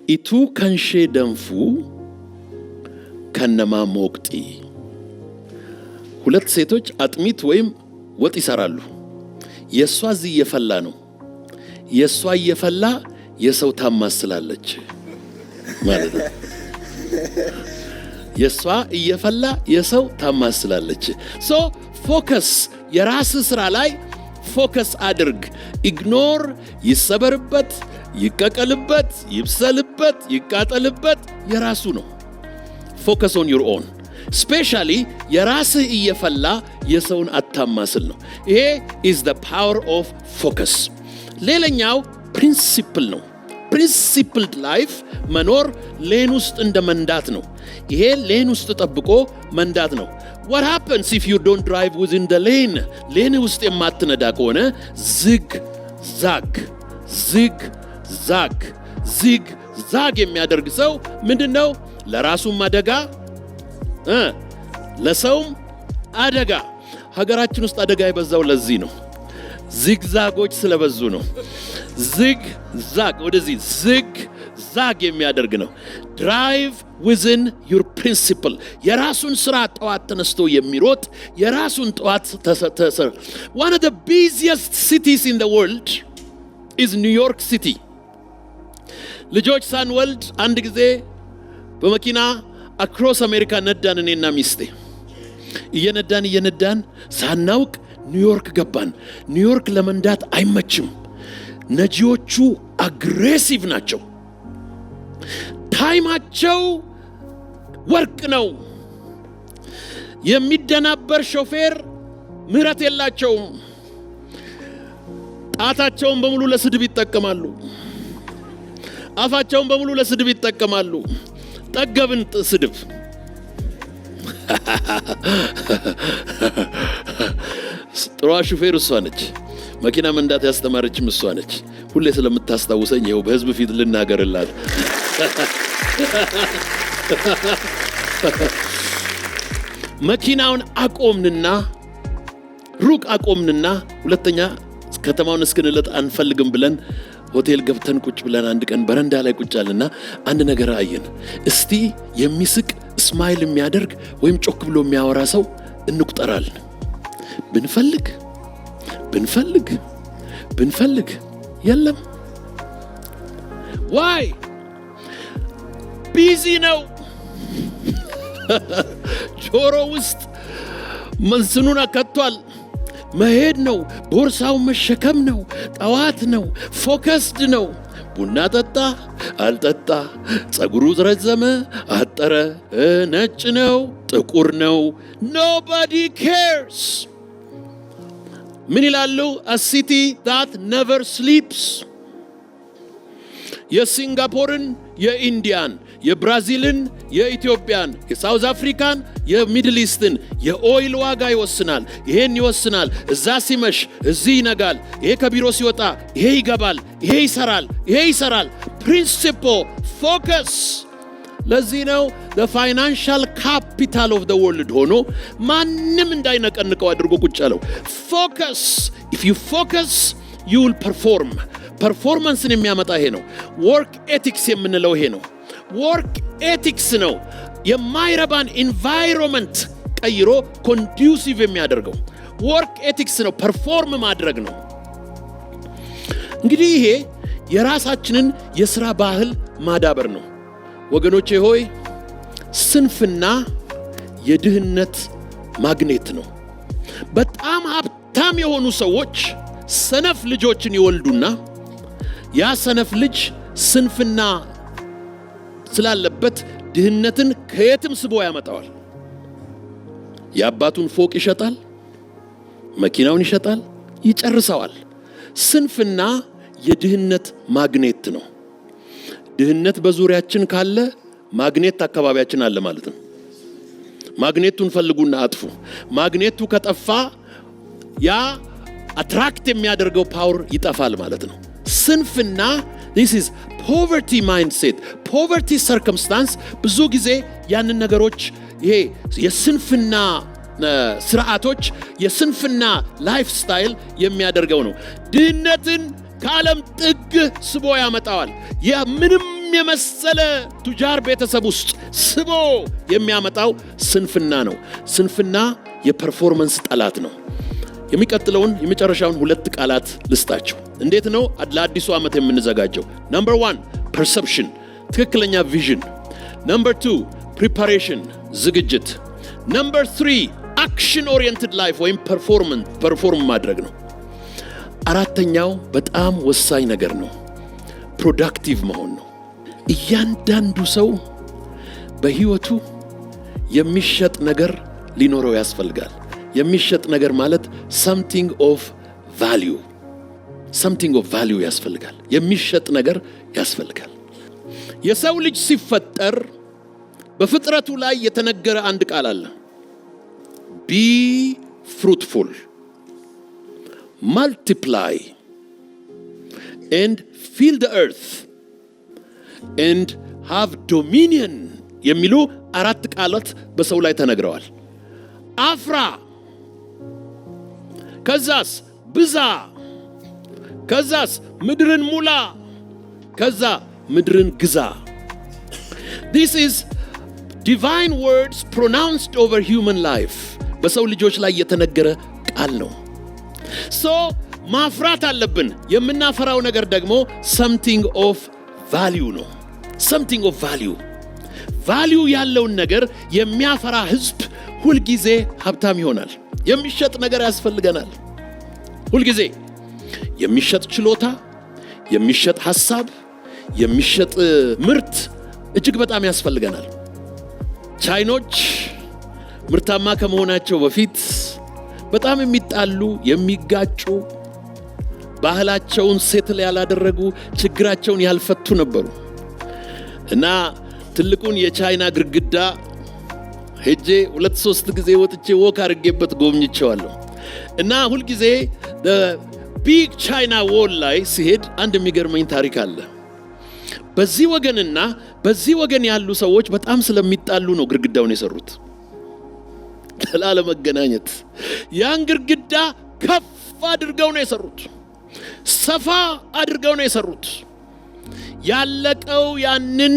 ኢቱ ከንሼ ደንፉ ከነማ ሞቅጢ። ሁለት ሴቶች አጥሚት ወይም ወጥ ይሰራሉ። የሷ እዚህ እየፈላ ነው፣ የሷ እየፈላ የሰው ታማስላለች ማለት ነው። የሷ እየፈላ የሰው ታማስላለች። ሶ ፎከስ፣ የራስ ስራ ላይ ፎከስ አድርግ። ኢግኖር፣ ይሰበርበት፣ ይቀቀልበት፣ ይብሰልበት፣ ይቃጠልበት የራሱ ነው። ፎከስ ኦን ዩር ኦን። ስፔሻሊ የራስህ እየፈላ የሰውን አታማስል ነው። ይሄ is the power of focus። ሌላኛው ፕሪንሲፕል ነው። ፕሪንሲፕልድ ላይፍ መኖር ሌን ውስጥ እንደ መንዳት ነው። ይሄ ሌን ውስጥ ጠብቆ መንዳት ነው። what happens if you don't drive within the lane? ሌን ውስጥ የማትነዳ ከሆነ ዝግ ዛግ የሚያደርግ ሰው ምንድነው? ለራሱም አደጋ ለሰውም አደጋ። ሀገራችን ውስጥ አደጋ የበዛው ለዚህ ነው። ዚግዛጎች ስለበዙ ነው። ወደዚህ ዛግ የሚያደርግ ነው። ድራይቭ ዊዝን ዩር ፕሪንሲፕል። የራሱን ስራ ጠዋት ተነስቶ የሚሮጥ የራሱን ጠዋት one of the busiest cities in the world is New York City። ልጆች ሳንወልድ አንድ ጊዜ በመኪና አክሮስ አሜሪካ ነዳን። እኔና ሚስቴ እየነዳን ሳናውቅ ኒውዮርክ ገባን። ኒውዮርክ ለመንዳት አይመችም። ነጂዎቹ አግሬሲቭ ናቸው። ታይማቸው ወርቅ ነው። የሚደናበር ሾፌር ምህረት የላቸውም። ጣታቸውን በሙሉ ለስድብ ይጠቀማሉ። አፋቸውን በሙሉ ለስድብ ይጠቀማሉ። ጠገብን ስድብ። ጥሩ ሹፌር እሷ ነች። መኪና መንዳት ያስተማረችም እሷ ነች። ሁሌ ስለምታስታውሰኝ ይኸው በህዝብ ፊት ልናገርላት። መኪናውን ሩቅ አቆምንና ሁለተኛ ከተማውን እስክንለጥ አንፈልግም ብለን ሆቴል ገብተን ቁጭ ብለን አንድ ቀን በረንዳ ላይ ቁጭ አለና አንድ ነገር አየን። እስቲ የሚስቅ ስማይል የሚያደርግ ወይም ጮክ ብሎ የሚያወራ ሰው እንቁጠራለን። ብንፈልግ የለም። ዋይ ቢዚ ነው። ጆሮ ውስጥ መንስኑን አከቷል። መሄድ ነው። ቦርሳው መሸከም ነው። ጠዋት ነው። ፎከስድ ነው። ቡና ጠጣ አልጠጣ፣ ጸጉሩ ረዘመ አጠረ፣ ነጭ ነው ጥቁር ነው፣ nobody cares። ምን ይላሉ? a city that never sleeps። የሲንጋፖርን፣ የኢንዲያን፣ የብራዚልን፣ የኢትዮጵያን፣ የሳውዝ አፍሪካን፣ የሚድል ኢስትን የኦይል ዋጋ ይወስናል። ይሄን ይወስናል። እዛ ሲመሽ እዚህ ይነጋል። ይሄ ከቢሮ ሲወጣ ይሄ ይገባል። ይሄ ይሰራል። ፕሪንሲፕል ፎከስ። ለዚህ ነው the financial capital of the world ሆኖ ማንም እንዳይነቀንቀው አድርጎ ቁጭ ያለው። ፎከስ። if you focus you will perform። ፐርፎርማንስን የሚያመጣ ይሄ ነው። ወርክ ኤቲክስ የምንለው ይሄ ነው። ወርክ ኤቲክስ ነው የማይረባን ኢንቫይሮንመንት ቀይሮ ኮንዱሲቭ የሚያደርገው። ወርክ ኤቲክስ ነው፣ ፐርፎርም ማድረግ ነው። እንግዲህ ይሄ የራሳችንን የሥራ ባህል ማዳበር ነው። ወገኖቼ ሆይ ስንፍና የድህነት ማግኔት ነው። በጣም ሀብታም የሆኑ ሰዎች ሰነፍ ልጆችን ይወልዱና ያ ሰነፍ ልጅ ስንፍና ስላለበት ድህነትን ከየትም ስቦ ያመጣዋል። የአባቱን ፎቅ ይሸጣል፣ መኪናውን ይሸጣል፣ ይጨርሰዋል። ስንፍና የድህነት ማግኔት ነው። ድህነት በዙሪያችን ካለ ማግኔት አካባቢያችን አለ ማለት ነው። ማግኔቱን ፈልጉና አጥፉ። ማግኔቱ ከጠፋ ያ አትራክት የሚያደርገው ፓወር ይጠፋል ማለት ነው። ስንፍና this is poverty mindset, poverty circumstance ብዙ ጊዜ ያንን ነገሮች ይሄ የስንፍና ስርዓቶች የስንፍና ላይፍ ስታይል የሚያደርገው ነው። ድህነትን ከዓለም ጥግ ስቦ ያመጣዋል። ምንም የመሰለ ቱጃር ቤተሰብ ውስጥ ስቦ የሚያመጣው ስንፍና ነው። ስንፍና የፐርፎርማንስ ጠላት ነው። የሚቀጥለውን የመጨረሻውን 2 ቃላት ልስጣችሁ። እንዴት ነው ለአዲሱ ዓመት የምንዘጋጀው? ነምበር 1 ፐርሰፕሽን፣ ትክክለኛ ቪዥን። ነምበር 2 ፕሪፓሬሽን፣ ዝግጅት። ነምበር 3 አክሽን ኦሪየንትድ ላይፍ ወይም ፐርፎርም ማድረግ ነው። አራተኛው በጣም ወሳኝ ነገር ነው፣ ፕሮዳክቲቭ መሆን ነው። እያንዳንዱ ሰው በህይወቱ የሚሸጥ ነገር ሊኖረው ያስፈልጋል። የሚሸጥ ነገር ማለት something of value ያስፈልጋል። የሚሸጥ ነገር ያስፈልጋል። የሰው ልጅ ሲፈጠር በፍጥረቱ ላይ የተነገረ አንድ ቃል አለ። be fruitful, multiply and fill the earth and have dominion የሚሉ 4 ቃላት በሰው ላይ ተነግረዋል። አፍራ፣ ከዛስ ብዛ፣ ከዛስ ምድርን ሙላ፣ ከዛ ምድርን ግዛ። This is divine words pronounced over human life. በሰው ልጆች ላይ የተነገረ ቃል ነው። ማፍራት አለብን። የምናፈራው ነገር ደግሞ something of value ነው። something of value ያለውን ነገር የሚያፈራ ህዝብ ሁልጊዜ ሀብታም ይሆናል። የሚሸጥ ነገር ያስፈልገናል። ሁልጊዜ የሚሸጥ ችሎታ፣ የሚሸጥ ሐሳብ፣ የሚሸጥ ምርት እጅግ በጣም ያስፈልገናል። ቻይኖች ምርታማ ከመሆናቸው በፊት በጣም የሚጣሉ፣ የሚጋጩ፣ ባህላቸውን ሴትል ያላደረጉ፣ ችግራቸውን ያልፈቱ ነበሩ እና ትልቁን የቻይና ግድግዳ ሄጄ 2-3 ጊዜ ወጥቼ ወክ አድርጌበት ጎብኝቼዋለሁ እና ሁልጊዜ ቢግ ቻይና ዎል ላይ ሲሄድ አንድ የሚገርመኝ ታሪክ አለ። በዚህ ወገንና በዚህ ወገን ያሉ ሰዎች በጣም ስለሚጣሉ ነው ግድግዳውን የሰሩት ላለመገናኘት። ያን ግድግዳ ከፍ አድርገው ነው የሰሩት፣ ሰፋ አድርገው ነው የሰሩት። ያለቀው ያንን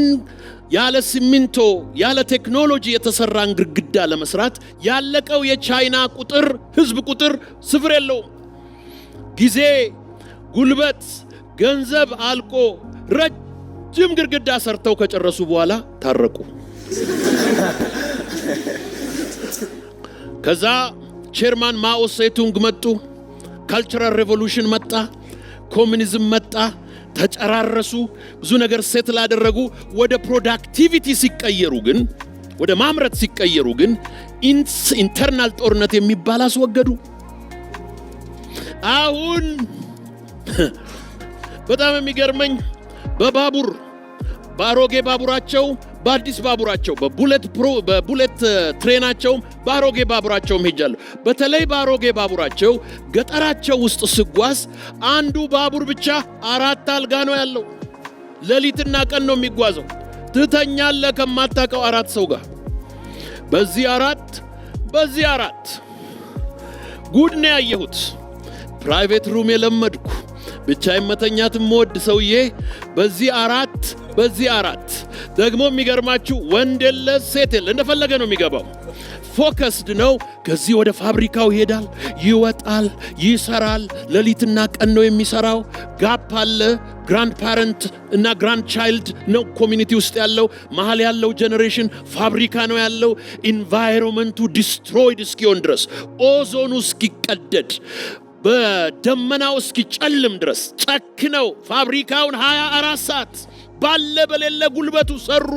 ያለ ሲሚንቶ ያለ ቴክኖሎጂ የተሰራን ግድግዳ ለመስራት ያለቀው የቻይና ቁጥር ህዝብ ቁጥር ስፍር የለውም። ጊዜ፣ ጉልበት፣ ገንዘብ አልቆ ረጅም ግድግዳ ሰርተው ከጨረሱ በኋላ ታረቁ። ከዛ ቼርማን ማኦ ሴቱንግ መጡ። ካልቸራል ሬቮሉሽን መጣ፣ ኮሙኒዝም መጣ፣ ተጨራረሱ፣ ብዙ ነገር ሴትል አደረጉ። ወደ ፕሮዳክቲቪቲ ሲቀየሩ ግን፣ ወደ ማምረት ሲቀየሩ ግን ኢንተርናል ጦርነት የሚባል አስወገዱ። አሁን በጣም የሚገርመኝ በአሮጌ ባቡራቸው፣ በአዲስ ባቡራቸው፣ በቡሌት ትሬናቸው፣ በአሮጌ ባቡራቸውም ሄጃለሁ። በተለይ በአሮጌ ባቡራቸው ገጠራቸው ውስጥ ስጓዝ አንዱ ባቡር ብቻ 4 አልጋ ነው ያለው። ሌሊትና ቀን ነው የሚጓዘው። ትተኛለህ ከማታውቀው 4 ሰው ጋር። በዚህ 4 ጉድ ነው ያየሁት። ፕራይቬት ሩም የለመድኩ ብቻዬን መተኛትም ወድ ሰውዬ በዚህ 4 ደግሞ የሚገርማችሁ ወንድ የለ ሴት የለ እንደፈለገ ነው የሚገባው። ፎከስድ ነው። ከዚህ ወደ ፋብሪካው ይሄዳል፣ ይወጣል፣ ይሰራል። ሌሊትና ቀን ነው የሚሰራው። ጋፕ አለ። ግራንድ ፓረንት እና ግራንድ ቻይልድ ነው ኮሚኒቲ ውስጥ ያለው። መሃል ያለው ጄኔሬሽን ፋብሪካ ነው ያለው። ኢንቫይሮንመንቱ ዲስትሮይድ እስኪሆን ድረስ፣ ኦዞኑ እስኪቀደድ፣ በደመናው እስኪጨልም ድረስ ጨክነው ፋብሪካውን 24 ሰዓት ባለ በሌለ ጉልበቱ ሰሩ።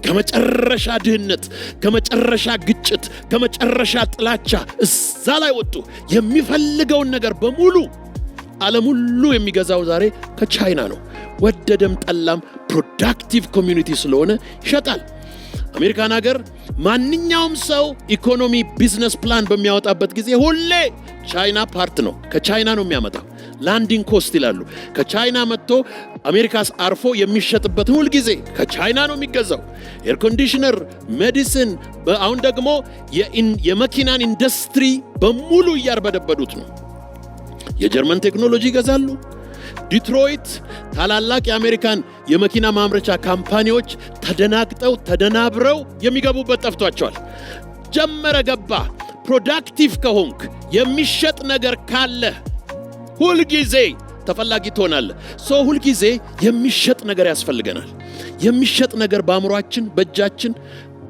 ከመጨረሻ ድህነት፣ ከመጨረሻ ግጭት፣ ከመጨረሻ ጥላቻ እዛ ላይ ወጡ። የሚፈልገውን ነገር በሙሉ ዓለም ሁሉ የሚገዛው ዛሬ ከቻይና ነው። ወደደም ጠላም ፕሮዳክቲቭ ኮሚኒቲ ስለሆነ ይሸጣል። አሜሪካን ሀገር ማንኛውም ሰው ኢኮኖሚ ቢዝነስ ፕላን በሚያወጣበት ጊዜ ሁሌ ቻይና ፓርት ነው፣ ከቻይና ነው የሚያመጣው። ላንዲንግ ኮስት ይላሉ። ከቻይና መጥቶ አሜሪካስ አርፎ የሚሸጥበት ሁሉ ጊዜ ከቻይና ነው የሚገዛው። ኤር ኮንዲሽነር፣ ሜዲሲን፣ አሁን ደግሞ የመኪናን ኢንዱስትሪ በሙሉ እያርበደበዱት ነው። የጀርመን ቴክኖሎጂ ይገዛሉ፣ ዲትሮይት ታላላቅ የአሜሪካን የመኪና ማምረቻ ካምፓኒዎች ተደናግጠው ተደናብረው የሚገቡበት ጠፍቷቸዋል። ጀመረ ገባ። ፕሮዳክቲቭ ከሆንክ የሚሸጥ ነገር ካለ ሁልጊዜ ተፈላጊ ትሆናለህ። ሁልጊዜ የሚሸጥ ነገር ያስፈልገናል። የሚሸጥ ነገር በአእምሯችን፣ በእጃችን፣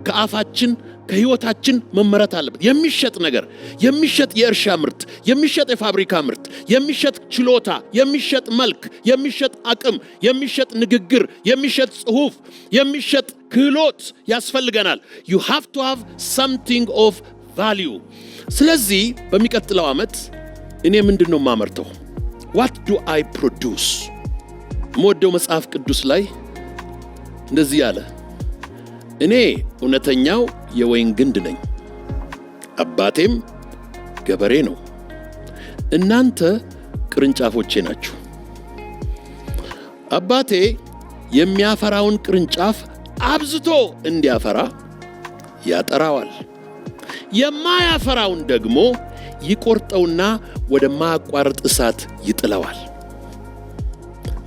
ከአፋችን፣ ከህይወታችን መመረት አለበት። የሚሸጥ ነገር፣ የሚሸጥ የእርሻ ምርት፣ የሚሸጥ የፋብሪካ ምርት፣ የሚሸጥ ችሎታ፣ የሚሸጥ መልክ፣ የሚሸጥ አቅም፣ የሚሸጥ ንግግር፣ የሚሸጥ ጽሁፍ፣ የሚሸጥ ክህሎት ያስፈልገናል። you have to have something of value። ስለዚህ በሚቀጥለው ዓመት እኔ ምንድነው ማመርተው? what do I produce? ሞደው መጽሐፍ ቅዱስ ላይ እንደዚህ ያለ፣ እኔ እውነተኛው የወይን ግንድ ነኝ፣ አባቴም ገበሬ ነው፣ እናንተ ቅርንጫፎቼ ናችሁ። አባቴ የሚያፈራውን ቅርንጫፍ አብዝቶ እንዲያፈራ ያጠራዋል፣ የማያፈራውን ደግሞ ይቆርጠውና ወደ ማያቋርጥ እሳት ይጥለዋል።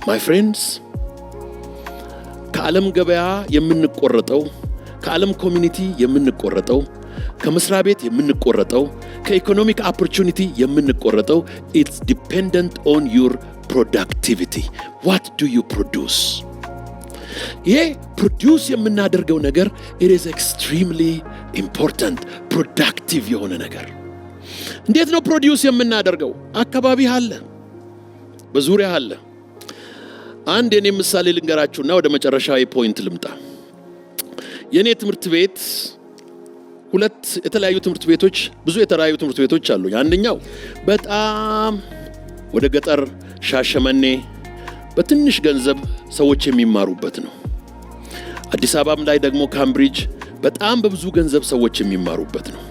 my friends፣ ከዓለም ገበያ የምንቆረጠው፣ ከዓለም ኮሚኒቲ የምንቆረጠው፣ ከመስሪያ ቤት የምንቆረጠው፣ ከኢኮኖሚክ ኦፖርቹኒቲ የምንቆረጠው it's dependent on your productivity. what do you produce? ይሄ ፕሮዲዩስ የምናደርገው ነገር it is extremely important። ፕሮዳክቲቭ የሆነ ነገር እንዴት ነው ፕሮዲዩስ የምናደርገው? አካባቢ አለ፣ በዙሪያ አለ። አንድ የኔ ምሳሌ ልንገራችሁና ወደ መጨረሻዊ ፖይንት ልምጣ። የኔ ትምህርት ቤት ሁለት የተለያዩ ትምህርት ቤቶች፣ ብዙ የተለያዩ ትምህርት ቤቶች አሉ። አንደኛው በጣም ወደ ገጠር ሻሸመኔ በትንሽ ገንዘብ ሰዎች የሚማሩበት ነው። አዲስ አበባም ላይ ደግሞ ካምብሪጅ በጣም በብዙ ገንዘብ ሰዎች የሚማሩበት ነው።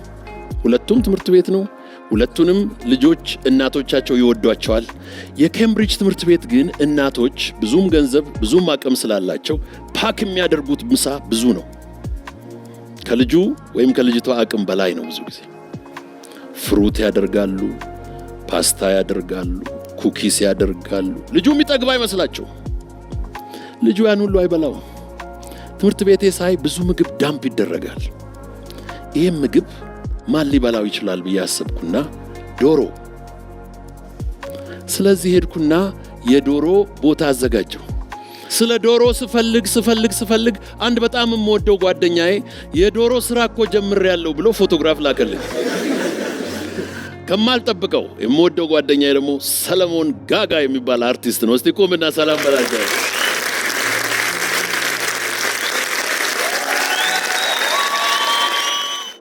ሁለቱም ትምህርት ቤት ነው። ሁለቱንም ልጆች እናቶቻቸው ይወዷቸዋል። የኬምብሪጅ ትምህርት ቤት ግን እናቶች ብዙም ገንዘብ ብዙም አቅም ስላላቸው ፓክ የሚያደርጉት ምሳ ብዙ ነው። ከልጁ ወይም ከልጅቷ አቅም በላይ ነው። ብዙ ጊዜ ፍሩት ያደርጋሉ፣ ፓስታ ያደርጋሉ፣ ኩኪስ ያደርጋሉ። ልጁ የሚጠግብ አይመስላቸው። ልጁ ያን ሁሉ አይበላው። ትምህርት ቤቴ ሳይ ብዙ ምግብ ዳምፕ ይደረጋል። ይሄም ምግብ ማን ሊበላው ይችላል ብዬ አሰብኩና ዶሮ። ስለዚህ ሄድኩና የዶሮ ቦታ አዘጋጀው። ስለ ዶሮ ስፈልግ አንድ በጣም የምወደው ጓደኛዬ የዶሮ ስራ እኮ ጀምሬያለሁ ብሎ ፎቶግራፍ ላከልኝ። ከማልጠብቀው የምወደው ጓደኛዬ ደግሞ ሰለሞን ጋጋ የሚባል አርቲስት ነው። እስቲ ቆምና ሰላም በላቸው።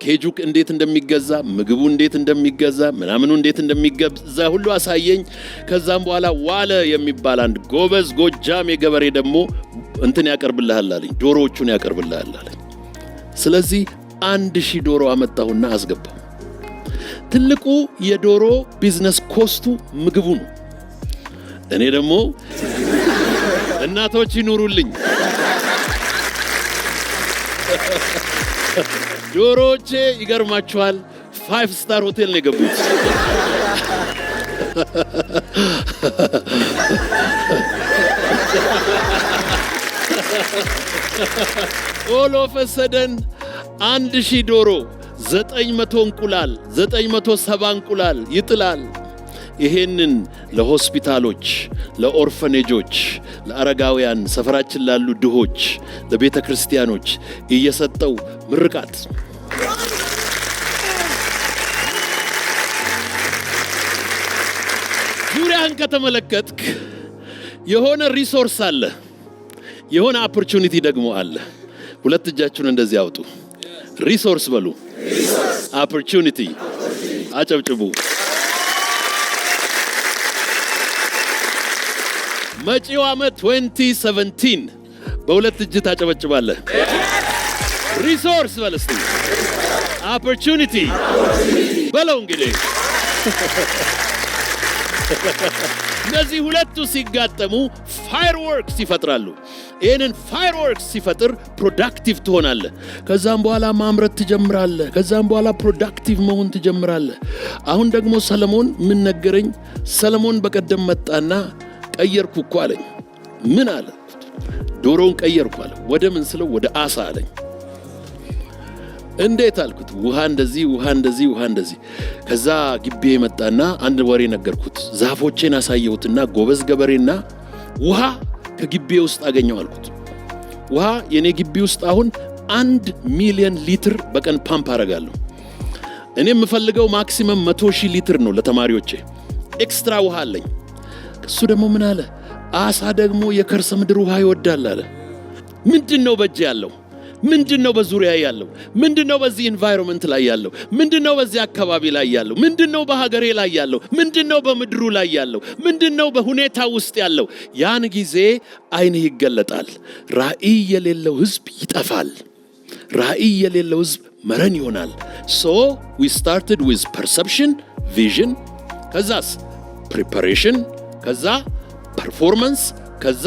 ኬጁክ እንዴት እንደሚገዛ፣ ምግቡ እንዴት እንደሚገዛ፣ ምናምኑ እንዴት እንደሚገዛ ሁሉ አሳየኝ። ከዛም በኋላ ዋለ የሚባል አንድ ጎበዝ ጎጃም የገበሬ ደግሞ እንትን ያቀርብልሃል አለኝ፣ ዶሮዎቹን ያቀርብልሃል አለኝ። ስለዚህ 1000 ዶሮ አመጣሁና አስገባው። ትልቁ የዶሮ ቢዝነስ ኮስቱ ምግቡ ነው። እኔ ደግሞ እናቶች ይኑሩልኝ ዶሮቼ ይገርማችኋል 5 ስታር ሆቴል ነው የገቡት። all of a sudden 1000 ዶሮ 900 እንቁላል 970 እንቁላል ይጥላል። ይሄንን ለሆስፒታሎች፣ ለኦርፈኔጆች፣ ለአረጋውያን፣ ሰፈራችን ላሉ ድሆች፣ ለቤተ ክርስቲያኖች እየሰጠው ምርቃት። ዙሪያን ከተመለከትክ የሆነ ሪሶርስ አለ፣ የሆነ ኦፖርቹኒቲ ደግሞ አለ። ሁለት እጃችሁን እንደዚህ አውጡ። ሪሶርስ በሉ፣ ኦፖርቹኒቲ አጨብጭቡ። መጪው ዓመት 2017 በሁለት እጅ ታጨበጭባለህ። ሪሶርስ በለስቲ፣ ኦፖርቹኒቲ በለው። እንግዲህ እነዚህ ሁለቱ ሲጋጠሙ ፋየርወርክስ ይፈጥራሉ። ይህንን ፋየርወርክስ ሲፈጥር ፕሮዳክቲቭ ትሆናለህ። ከዛም በኋላ ማምረት ትጀምራለህ። ከዛም በኋላ ፕሮዳክቲቭ መሆን ትጀምራለህ። አሁን ደግሞ ሰለሞን ምን ነገረኝ? ሰለሞን በቀደም መጣና ቀየርኩ እኮ አለኝ። ምን አለ? ዶሮውን ቀየርኩ አለ። ወደ ምን ስለው ወደ አሳ አለኝ። እንዴት አልኩት። ውሃ እንደዚህ። ከዛ ግቢ መጣና አንድ ወሬ ነገርኩት። ዛፎቼን አሳየሁትና ጎበዝ ገበሬና ውሃ ከግቢ ውስጥ አገኘው አልኩት። ውሃ የኔ ግቢ ውስጥ አሁን 1 ሚሊዮን ሊትር በቀን ፓምፕ አረጋለሁ። እኔ የምፈልገው ማክሲመም 100,000 ሊትር ነው ለተማሪዎቼ። ኤክስትራ ውሃ አለኝ። እሱ ደግሞ ምን አለ? አሳ ደግሞ የከርሰ ምድር ውሃ ይወዳል አለ። ምንድነው በእጄ ያለው? ምንድነው በዙሪያ ያለው? ምንድነው በዚህ ኢንቫይሮንመንት ላይ ያለው? ምንድነው በዚህ አካባቢ ላይ ያለው? ምንድነው በሀገሬ ላይ ያለው? ምንድነው በምድሩ ላይ ያለው? ምንድነው በሁኔታ ውስጥ ያለው? ያን ጊዜ አይንህ ይገለጣል። ራእይ የሌለው ህዝብ ይጠፋል። ራእይ የሌለው ህዝብ መረን ይሆናል። So we started with perception, vision, ከዛስ preparation፣ ከዛ performance፣ ከዛ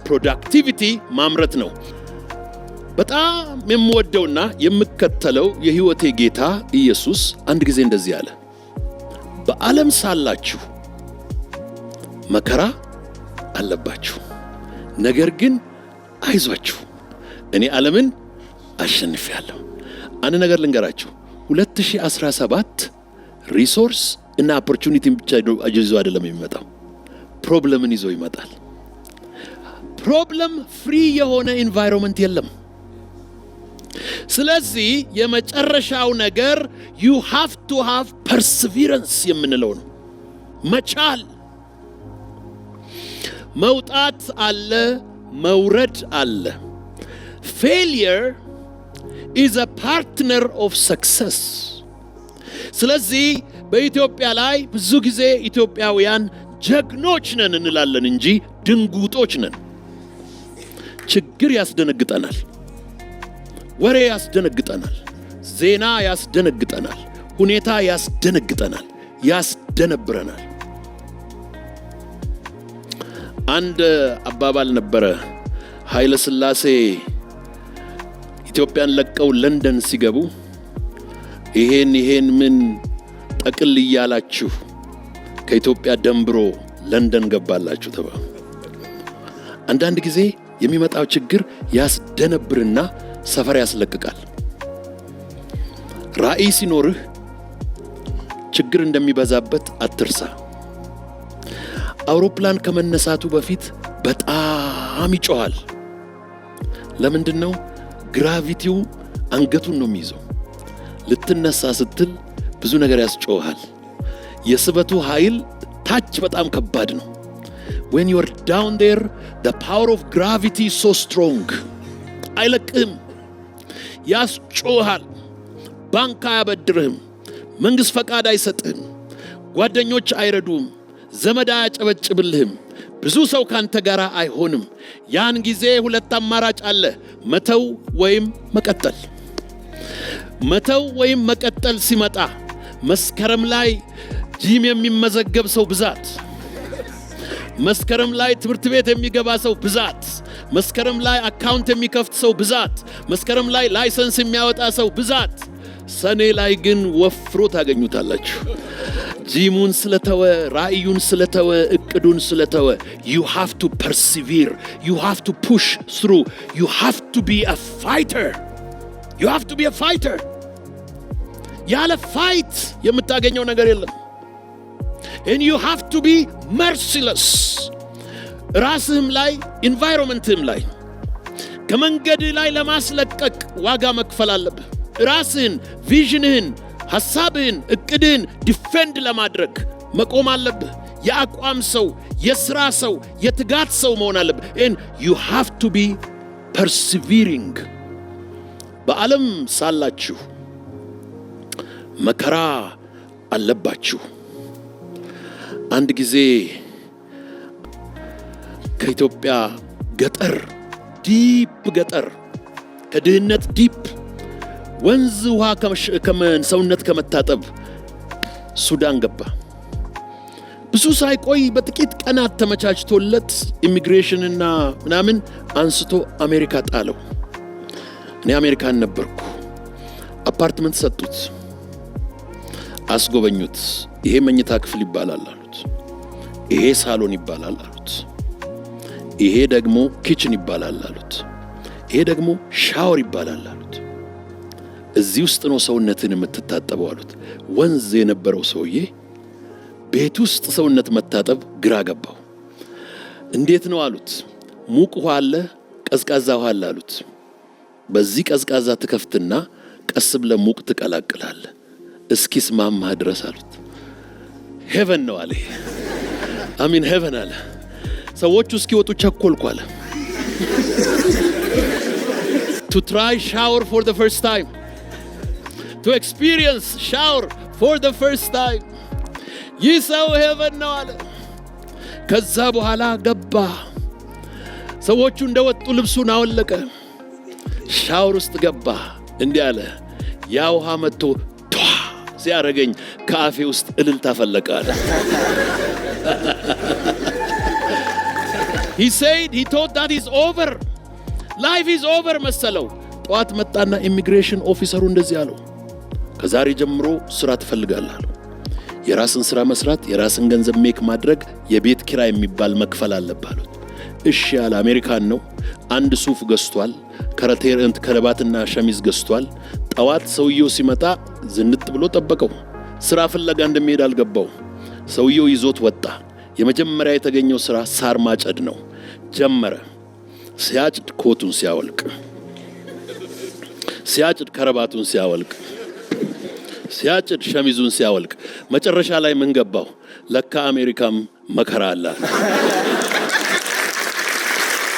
productivity ማምረት ነው። በጣም የምወደውና የምከተለው የህይወቴ ጌታ ኢየሱስ አንድ ጊዜ እንደዚህ አለ። በዓለም ሳላችሁ መከራ አለባችሁ፣ ነገር ግን አይዟችሁ እኔ ዓለምን አሸንፌያለሁ። አንድ ነገር ልንገራችሁ። 2017 ሪሶርስ እና ኦፖርቹኒቲ ብቻ ይዞ አይደለም የሚመጣው፣ ፕሮብለምን ይዞ ይመጣል። ፕሮብለም ፍሪ የሆነ ኢንቫይሮንመንት የለም። ስለዚህ የመጨረሻው ነገር you have to have perseverance የምንለው ነው። መቻል። መውጣት አለ፣ መውረድ አለ። failure is a partner of success። ስለዚህ በኢትዮጵያ ላይ ብዙ ጊዜ ኢትዮጵያውያን ጀግኖች ነን እንላለን እንጂ ድንጉጦች ነን። ችግር ያስደነግጠናል፣ ወሬ ያስደነግጠናል፣ ዜና ያስደነግጠናል፣ ሁኔታ ያስደነግጠናል፣ ያስደነብረናል። አንድ አባባል ነበረ። ኃይለ ሥላሴ ኢትዮጵያን ለቀው ለንደን ሲገቡ ይሄን ምን ጠቅል እያላችሁ ከኢትዮጵያ ደንብሮ ለንደን ገባላችሁ ተባለ። አንዳንድ ጊዜ የሚመጣው ችግር ያስደነብርና ሰፈር ያስለቅቃል። ራእይ ሲኖርህ ችግር እንደሚበዛበት አትርሳ። አውሮፕላን ከመነሳቱ በፊት በጣም ይጮሃል። ለምንድነው? ግራቪቲው አንገቱን ነው የሚይዘው። ልትነሳ ስትል ብዙ ነገር ያስጮሃል። የስበቱ ኃይል ታች በጣም ከባድ ነው። when you are down there the power of gravity is so strong። አይለቅህም፣ ያስጮሃል። ባንክ አያበድርህም፣ መንግስት ፈቃድ አይሰጥህም፣ ጓደኞች አይረዱም፣ ዘመድ አያጨበጭብልህም፣ ብዙ ሰው ካንተ ጋር አይሆንም። ያን ጊዜ ሁለት አማራጭ አለ፣ መተው ወይም መቀጠል። መተው ወይም መቀጠል ሲመጣ መስከረም ላይ ጂም የሚመዘገብ ሰው ብዛት፣ መስከረም ላይ ትምህርት ቤት የሚገባ ሰው ብዛት፣ መስከረም ላይ አካውንት የሚከፍት ሰው ብዛት፣ መስከረም ላይ ላይሰንስ የሚያወጣ ሰው ብዛት፣ ሰኔ ላይ ግን ወፍሮ ታገኙታላችሁ። ጂሙን ስለተወ፣ ራእዩን ስለተወ፣ እቅዱን ስለተወ። you have to persevere, you have to push through, you have to be a fighter, you have to be a fighter። ያለ ፋይት የምታገኘው ነገር የለም። and you have to be merciless። ራስህም ላይ ኢንቫይሮንመንትህም ላይ ከመንገድ ላይ ለማስለቀቅ ዋጋ መክፈል አለብህ። ራስህን፣ ቪዥንህን፣ ሐሳብህን፣ እቅድህን ዲፌንድ ለማድረግ መቆም አለብህ። የአቋም ሰው፣ የሥራ ሰው፣ የትጋት ሰው መሆን አለብህ። and you have to be persevering። በዓለም ሳላችሁ መከራ አለባችሁ። አንድ ጊዜ ከኢትዮጵያ ገጠር፣ ዲፕ ገጠር፣ ከድህነት ዲፕ ወንዝ ውሃ ሰውነት ከመታጠብ ሱዳን ገባ። ብዙ ሳይቆይ በጥቂት ቀናት ተመቻችቶለት ኢሚግሬሽንና ምናምን አንስቶ አሜሪካ ጣለው። እኔ አሜሪካን ነበርኩ። አፓርትመንት ሰጡት፣ አስጎበኙት። ይሄ መኝታ ክፍል ይባላል አሉት፣ ይሄ ሳሎን ይባላል አሉት። ይሄ ደግሞ ኪችን ይባላል አሉት። ይሄ ደግሞ ሻወር ይባላል አሉት። እዚህ ውስጥ ነው ሰውነትን የምትታጠበው አሉት። ወንዝ የነበረው ሰውዬ ቤት ውስጥ ሰውነት መታጠብ ግራ ገባው። እንዴት ነው አሉት። ሙቅ ውሃ አለ፣ ቀዝቃዛ ውሃ አለ አሉት። በዚህ ቀዝቃዛ ትከፍትና ቀስ ብለህ ሙቅ ትቀላቅላለህ እስኪስማማህ ድረስ አሉት። ሄቨን ነው አለ። አሚን ሄቨን አለ። ሰዎቹ እስኪወጡ ቸኮልኩ አለ። To try shower for the first time. To experience shower for the first time. ይህ ሰው ሄቨን ነው አለ። ከዛ በኋላ ገባ። ሰዎቹ እንደወጡ ልብሱን አወለቀ። ሻወር ውስጥ ገባ። እንዲህ አለ፣ ያ ውሃ መጥቶ ቷ ሲያረገኝ ከአፌ ውስጥ እልልታ ፈለቀ አለ። He said, he thought that is over. Life is over መሰለው። ጠዋት መጣና ኢሚግሬሽን ኦፊሰሩ እንደዚህ አለው፣ ከዛሬ ጀምሮ ስራ ትፈልጋለህ አለው። የራስን ስራ መስራት፣ የራስን ገንዘብ ሜክ ማድረግ፣ የቤት ኪራይ የሚባል መክፈል አለብህ አሉት። እሺ ያለ አሜሪካን ነው። አንድ ሱፍ ገዝቷል፣ ከረባትና ሸሚዝ ገዝቷል። ጠዋት ሰውየው ሲመጣ ዝንጥ ብሎ ጠበቀው። ስራ ፍለጋ እንደሚሄድ አልገባው። ሰውየው ይዞት ወጣ። የመጀመሪያ የተገኘው ስራ ሳር ማጨድ ነው። ጀመረ። ሲያጭድ ኮቱን ሲያወልቅ፣ ሲያጭድ ከረባቱን ሲያወልቅ፣ ሲያጭድ ሸሚዙን ሲያወልቅ፣ መጨረሻ ላይ ምን ገባው? ለካ አሜሪካም መከራ አለ።